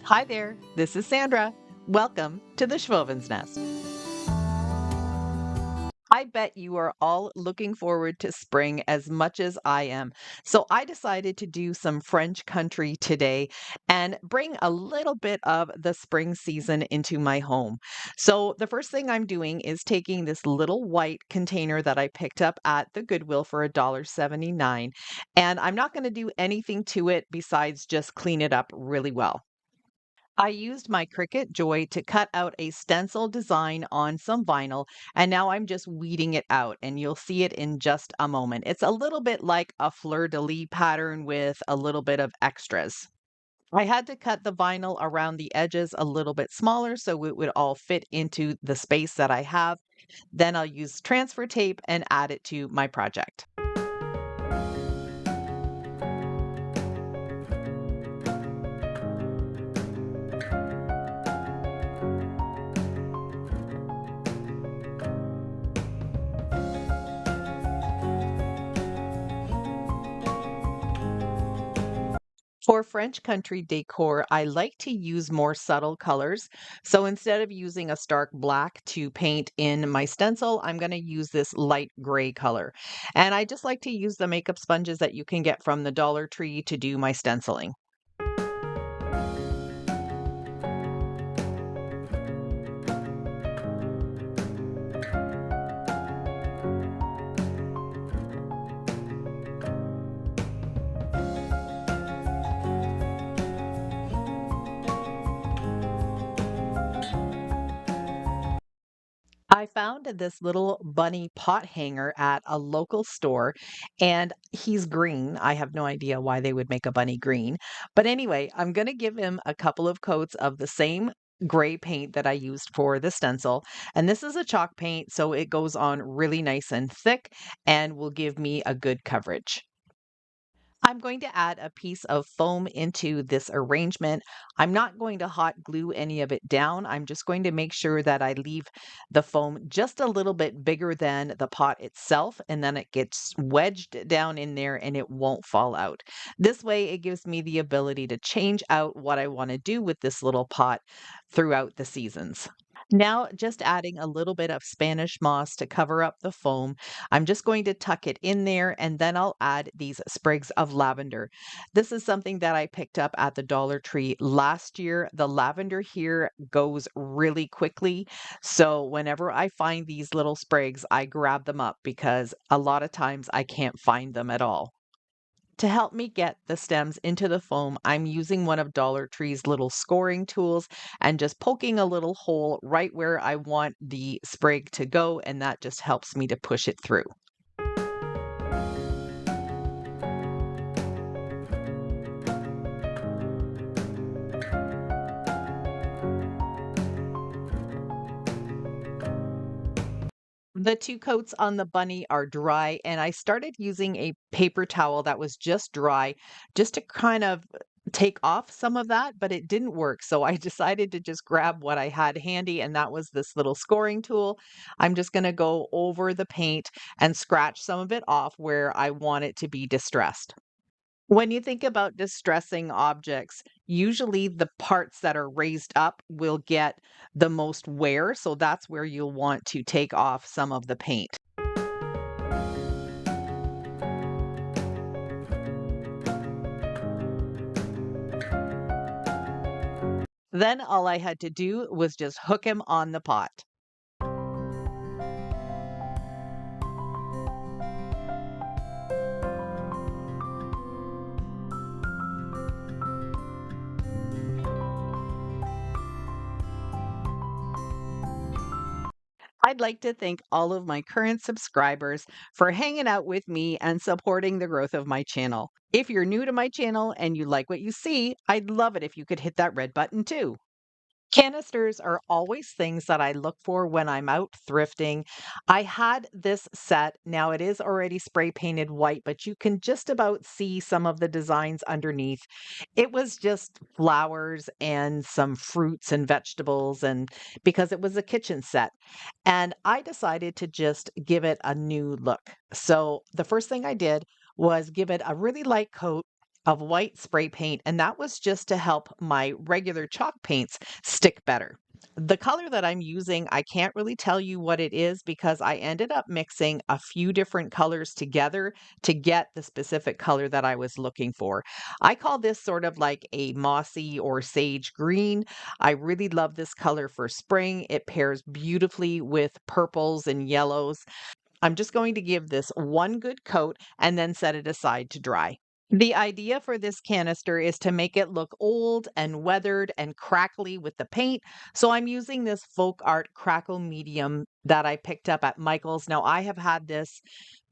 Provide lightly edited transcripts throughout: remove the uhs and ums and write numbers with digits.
Hi there, this is Sandra. Welcome to the Schwowin's Nest. I bet you are all looking forward to spring as much as I am. So I decided to do some French country today and bring a little bit of the spring season into my home. So the first thing I'm doing is taking this little white container that I picked up at the Goodwill for $1.79, and I'm not going to do anything to it besides just clean it up really well. I used my Cricut Joy to cut out a stencil design on some vinyl, and now I'm just weeding it out, and you'll see it in just a moment. It's a little bit like a fleur-de-lis pattern with a little bit of extras. I had to cut the vinyl around the edges a little bit smaller so it would all fit into the space that I have. Then I'll use transfer tape and add it to my project. For French country decor, I like to use more subtle colors. So instead of using a stark black to paint in my stencil, I'm going to use this light gray color. And I just like to use the makeup sponges that you can get from the Dollar Tree to do my stenciling. I found this little bunny pot hanger at a local store, and he's green. I have no idea why they would make a bunny green. But anyway, I'm going to give him a couple of coats of the same gray paint that I used for the stencil. And this is a chalk paint, so it goes on really nice and thick and will give me a good coverage. I'm going to add a piece of foam into this arrangement. I'm not going to hot glue any of it down. I'm just going to make sure that I leave the foam just a little bit bigger than the pot itself, and then it gets wedged down in there and it won't fall out. This way, it gives me the ability to change out what I want to do with this little pot throughout the seasons. Now, just adding a little bit of Spanish moss to cover up the foam. I'm just going to tuck it in there and then I'll add these sprigs of lavender. This is something that I picked up at the Dollar Tree last year. The lavender here goes really quickly. So, whenever I find these little sprigs, I grab them up because a lot of times I can't find them at all. To help me get the stems into the foam, I'm using one of Dollar Tree's little scoring tools and just poking a little hole right where I want the sprig to go, and that just helps me to push it through. The two coats on the bunny are dry, and I started using a paper towel that was just dry just to kind of take off some of that, but it didn't work. So I decided to just grab what I had handy, and that was this little scoring tool. I'm just going to go over the paint and scratch some of it off where I want it to be distressed. When you think about distressing objects, usually the parts that are raised up will get the most wear. So that's where you'll want to take off some of the paint. Then all I had to do was just hook him on the pot. I'd like to thank all of my current subscribers for hanging out with me and supporting the growth of my channel. If you're new to my channel and you like what you see, I'd love it if you could hit that red button too. Canisters are always things that I look for when I'm out thrifting. I had this set. Now it is already spray painted white, but you can just about see some of the designs underneath. It was just flowers and some fruits and vegetables, and because it was a kitchen set. And I decided to just give it a new look. So the first thing I did was give it a really light coat of white spray paint, and that was just to help my regular chalk paints stick better. The color that I'm using, I can't really tell you what it is because I ended up mixing a few different colors together to get the specific color that I was looking for. I call this sort of like a mossy or sage green. I really love this color for spring. It pairs beautifully with purples and yellows. I'm just going to give this one good coat and then set it aside to dry. The idea for this canister is to make it look old and weathered and crackly with the paint. So I'm using this folk art crackle medium that I picked up at Michael's. Now I have had this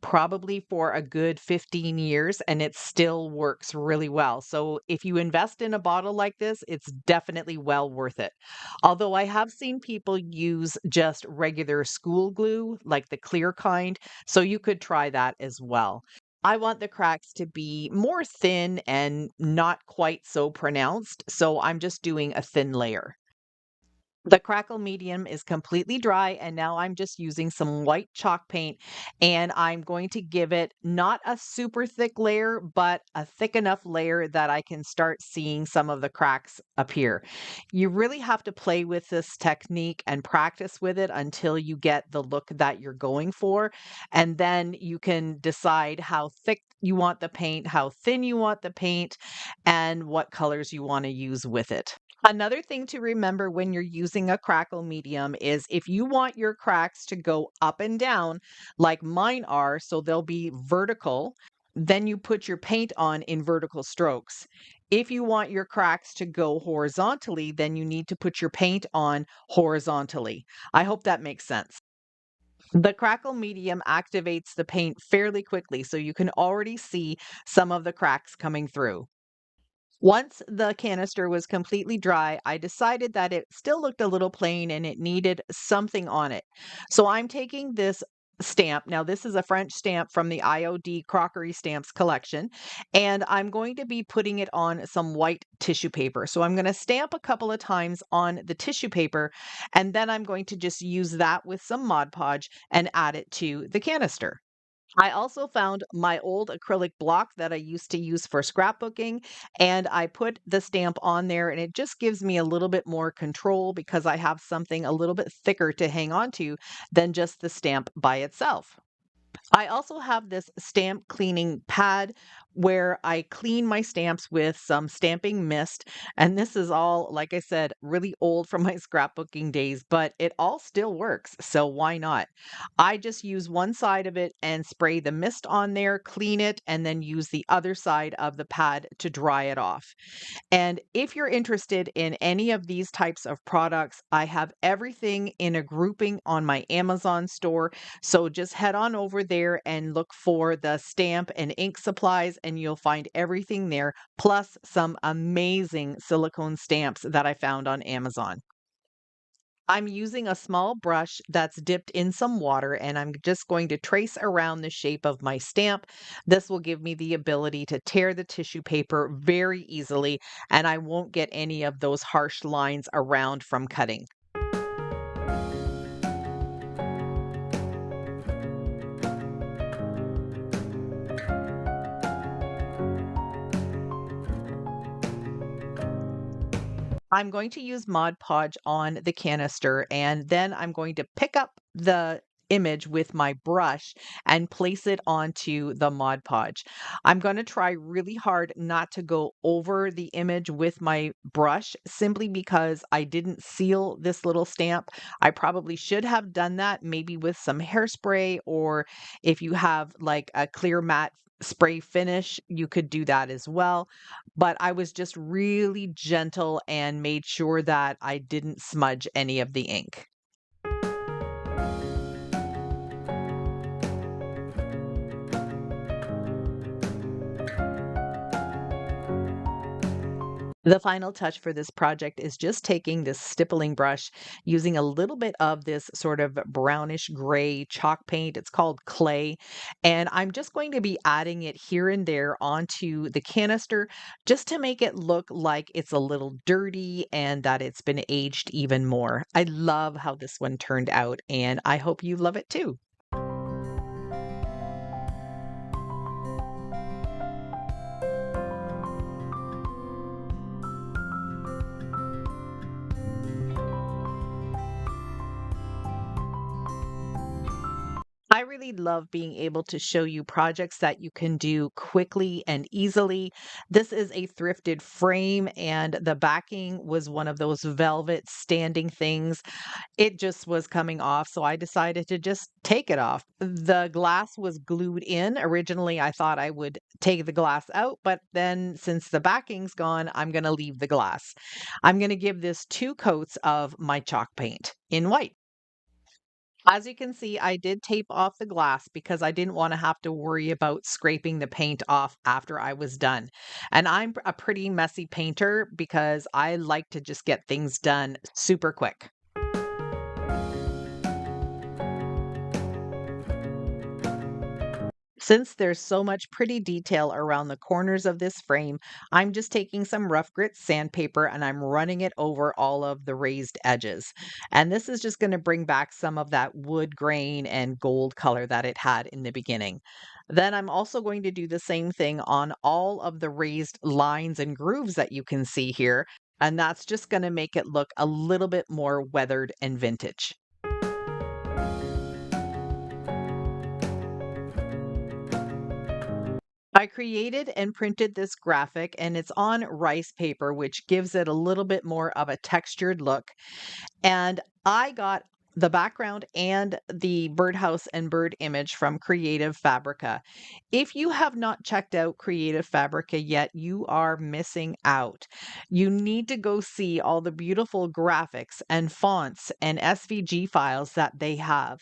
probably for a good 15 years and it still works really well. So if you invest in a bottle like this, it's definitely well worth it. Although I have seen people use just regular school glue, like the clear kind, so you could try that as well. I want the cracks to be more thin and not quite so pronounced, so I'm just doing a thin layer. The crackle medium is completely dry, and now I'm just using some white chalk paint, and I'm going to give it not a super thick layer, but a thick enough layer that I can start seeing some of the cracks appear. You really have to play with this technique and practice with it until you get the look that you're going for, and then you can decide how thick you want the paint, how thin you want the paint, and what colors you want to use with it. Another thing to remember when you're using a crackle medium is if you want your cracks to go up and down, like mine are, so they'll be vertical, then you put your paint on in vertical strokes. If you want your cracks to go horizontally, then you need to put your paint on horizontally. I hope that makes sense. The crackle medium activates the paint fairly quickly, so you can already see some of the cracks coming through. Once the canister was completely dry, I decided that it still looked a little plain and it needed something on it. So I'm taking this stamp. Now, this is a French stamp from the IOD Crockery Stamps collection, and I'm going to be putting it on some white tissue paper. So I'm going to stamp a couple of times on the tissue paper, and then I'm going to just use that with some Mod Podge and add it to the canister. I also found my old acrylic block that I used to use for scrapbooking, and I put the stamp on there, and it just gives me a little bit more control because I have something a little bit thicker to hang on to than just the stamp by itself. I also have this stamp cleaning pad where I clean my stamps with some stamping mist. And this is all, like I said, really old from my scrapbooking days, but it all still works. So why not? I just use one side of it and spray the mist on there, clean it, and then use the other side of the pad to dry it off. And if you're interested in any of these types of products, I have everything in a grouping on my Amazon store. So just head on over there and look for the stamp and ink supplies, and you'll find everything there, plus some amazing silicone stamps that I found on Amazon. I'm using a small brush that's dipped in some water, and I'm just going to trace around the shape of my stamp. This will give me the ability to tear the tissue paper very easily, and I won't get any of those harsh lines around from cutting. I'm going to use Mod Podge on the canister, and then I'm going to pick up the image with my brush and place it onto the Mod Podge. I'm going to try really hard not to go over the image with my brush simply because I didn't seal this little stamp. I probably should have done that maybe with some hairspray, or if you have like a clear matte spray finish, you could do that as well, but I was just really gentle and made sure that I didn't smudge any of the ink. The final touch for this project is just taking this stippling brush, using a little bit of this sort of brownish gray chalk paint. It's called clay. And I'm just going to be adding it here and there onto the canister just to make it look like it's a little dirty and that it's been aged even more. I love how this one turned out, and I hope you love it too. really love being able to show you projects that you can do quickly and easily. This is a thrifted frame, and the backing was one of those velvet standing things. It just was coming off, so I decided to just take it off. The glass was glued in. Originally, I thought I would take the glass out, but then since the backing's gone, I'm going to leave the glass. I'm going to give this 2 coats of my chalk paint in white. As you can see, I did tape off the glass because I didn't want to have to worry about scraping the paint off after I was done. And I'm a pretty messy painter because I like to just get things done super quick. Since there's so much pretty detail around the corners of this frame, I'm just taking some rough grit sandpaper and I'm running it over all of the raised edges. And this is just going to bring back some of that wood grain and gold color that it had in the beginning. Then I'm also going to do the same thing on all of the raised lines and grooves that you can see here. And that's just going to make it look a little bit more weathered and vintage. I created and printed this graphic, and it's on rice paper, which gives it a little bit more of a textured look. And I got the background and the birdhouse and bird image from Creative Fabrica. If you have not checked out Creative Fabrica yet, you are missing out. You need to go see all the beautiful graphics and fonts and SVG files that they have.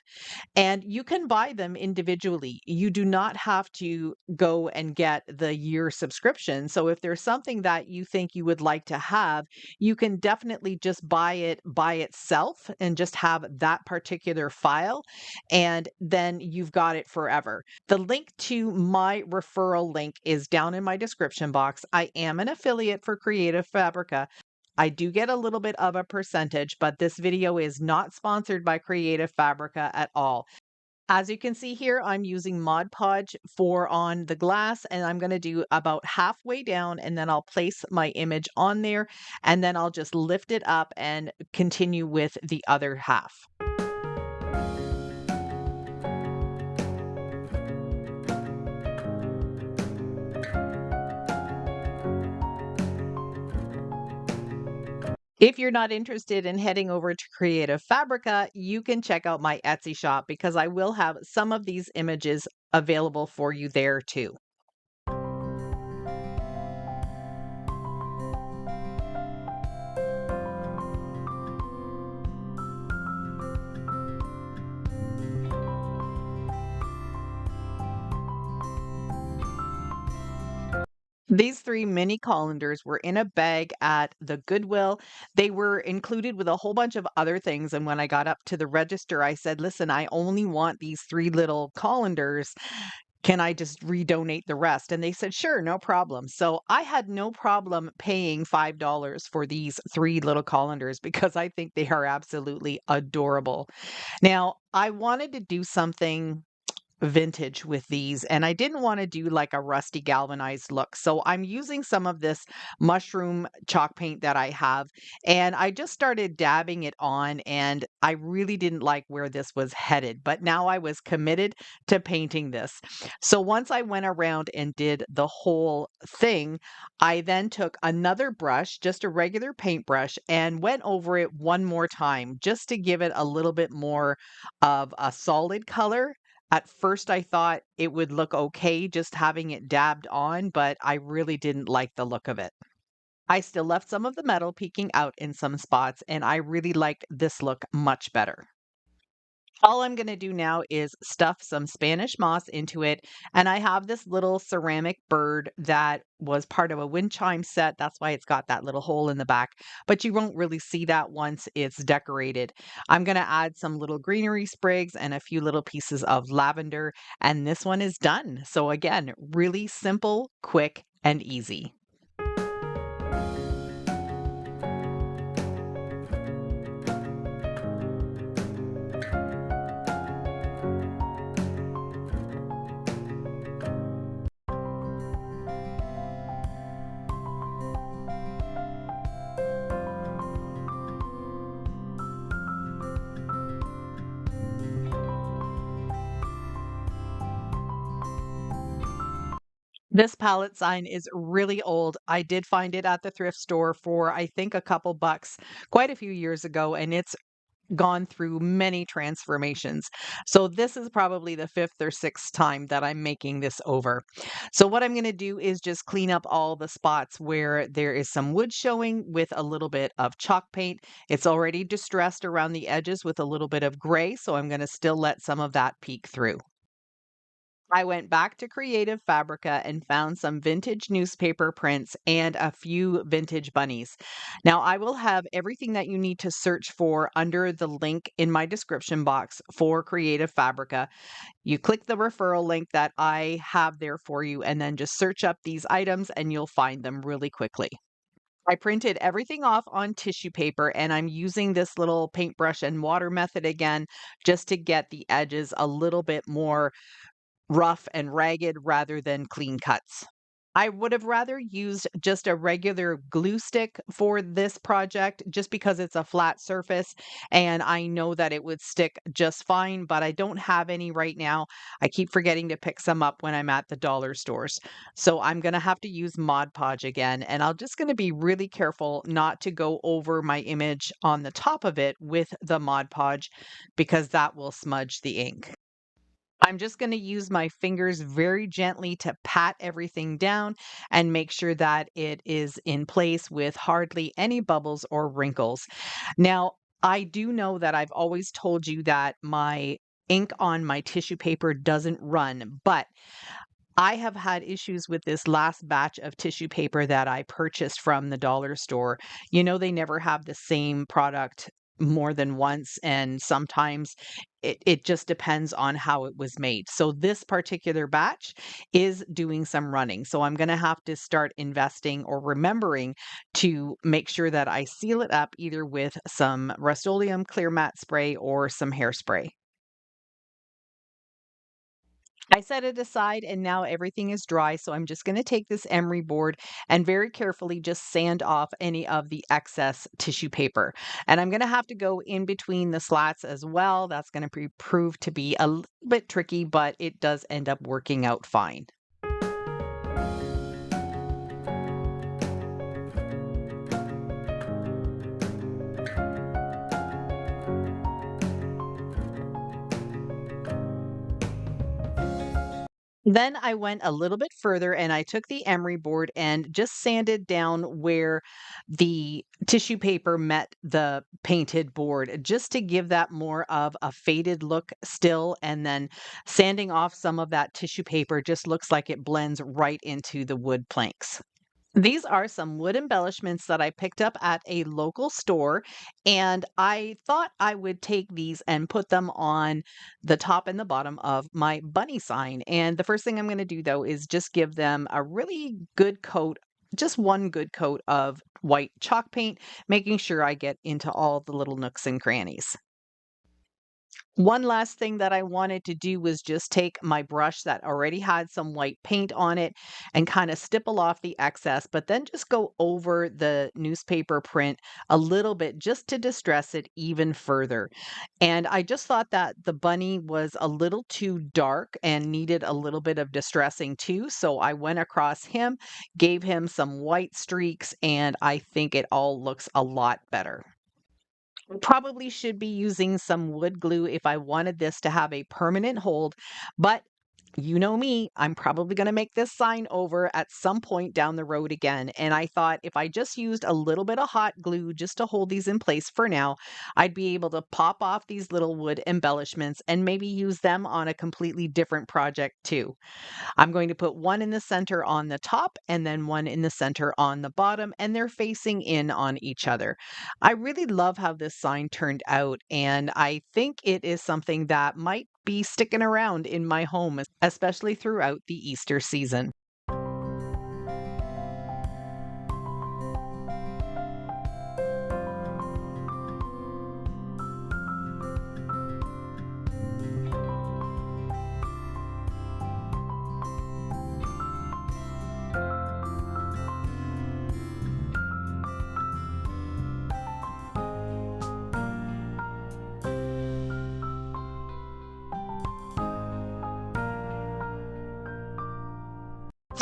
And you can buy them individually. You do not have to go and get the year subscription. So if there's something that you think you would like to have, you can definitely just buy it by itself and just have that particular file. And then you've got it forever. The link to my referral link is down in my description box. I am an affiliate for Creative Fabrica. I do get a little bit of a percentage, but this video is not sponsored by Creative Fabrica at all. As you can see here, I'm using Mod Podge for on the glass, and I'm going to do about halfway down, and then I'll place my image on there, and then I'll just lift it up and continue with the other half. If you're not interested in heading over to Creative Fabrica, you can check out my Etsy shop because I will have some of these images available for you there too. These 3 mini colanders were in a bag at the Goodwill. They were included with a whole bunch of other things, and when I got up to the register, I said, "Listen, I only want these 3 little colanders. Can I just redonate the rest?" And they said, "Sure, no problem." So I had no problem paying $5 for these 3 little colanders because I think they are absolutely adorable. Now, I wanted to do something vintage with these, and I didn't want to do like a rusty galvanized look. So I'm using some of this mushroom chalk paint that I have, and I just started dabbing it on, and I really didn't like where this was headed, but now I was committed to painting this. So once I went around and did the whole thing, I then took another brush, just a regular paintbrush, and went over it one more time just to give it a little bit more of a solid color. At first, I thought it would look okay just having it dabbed on, but I really didn't like the look of it. I still left some of the metal peeking out in some spots, and I really liked this look much better. All I'm going to do now is stuff some Spanish moss into it. And I have this little ceramic bird that was part of a wind chime set. That's why it's got that little hole in the back. But you won't really see that once it's decorated. I'm going to add some little greenery sprigs and a few little pieces of lavender. And this one is done. So again, really simple, quick, and easy. This pallet sign is really old. I did find it at the thrift store for, I think, a couple bucks quite a few years ago, and it's gone through many transformations. So this is probably the fifth or sixth time that I'm making this over. So what I'm going to do is just clean up all the spots where there is some wood showing with a little bit of chalk paint. It's already distressed around the edges with a little bit of gray, so I'm going to still let some of that peek through. I went back to Creative Fabrica and found some vintage newspaper prints and a few vintage bunnies. Now, I will have everything that you need to search for under the link in my description box for Creative Fabrica. You click the referral link that I have there for you, and then just search up these items and you'll find them really quickly. I printed everything off on tissue paper and I'm using this little paintbrush and water method again just to get the edges a little bit more rough and ragged rather than clean cuts. I would have rather used just a regular glue stick for this project just because it's a flat surface and I know that it would stick just fine, but I don't have any right now. I keep forgetting to pick some up when I'm at the dollar stores. So I'm going to have to use Mod Podge again, and I'm just going to be really careful not to go over my image on the top of it with the Mod Podge because that will smudge the ink. I'm just going to use my fingers very gently to pat everything down and make sure that it is in place with hardly any bubbles or wrinkles. Now, I do know that I've always told you that my ink on my tissue paper doesn't run, but I have had issues with this last batch of tissue paper that I purchased from the dollar store. You know, they never have the same product more than once, and sometimes it just depends on how it was made. So, this particular batch is doing some running. So, I'm going to have to start investing or remembering to make sure that I seal it up either with some Rust-Oleum clear matte spray or some hairspray. I set it aside and now everything is dry. So I'm just going to take this emery board and very carefully just sand off any of the excess tissue paper. And I'm going to have to go in between the slats as well. That's going to prove to be a little bit tricky, but it does end up working out fine. Then I went a little bit further and I took the emery board and just sanded down where the tissue paper met the painted board just to give that more of a faded look still. And then sanding off some of that tissue paper just looks like it blends right into the wood planks. These are some wood embellishments that I picked up at a local store, and I thought I would take these and put them on the top and the bottom of my bunny sign. And the first thing I'm going to do, though, is just give them a really good coat, just one good coat of white chalk paint, making sure I get into all the little nooks and crannies. One last thing that I wanted to do was just take my brush that already had some white paint on it and kind of stipple off the excess, but then just go over the newspaper print a little bit just to distress it even further. And I just thought that the bunny was a little too dark and needed a little bit of distressing too. So I went across him, gave him some white streaks, and I think it all looks a lot better. Probably should be using some wood glue if I wanted this to have a permanent hold, but you know me, I'm probably going to make this sign over at some point down the road again. And I thought if I just used a little bit of hot glue just to hold these in place for now, I'd be able to pop off these little wood embellishments and maybe use them on a completely different project too. I'm going to put one in the center on the top and then one in the center on the bottom, and they're facing in on each other. I really love how this sign turned out, and I think it is something that might be sticking around in my home, especially throughout the Easter season.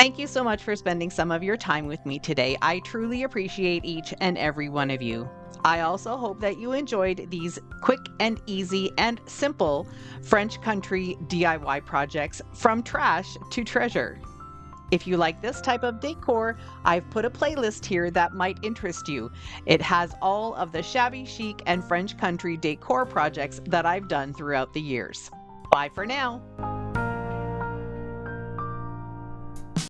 Thank you so much for spending some of your time with me today. I truly appreciate each and every one of you. I also hope that you enjoyed these quick and easy and simple French country DIY projects from trash to treasure. If you like this type of decor, I've put a playlist here that might interest you. It has all of the shabby chic and French country decor projects that I've done throughout the years. Bye for now.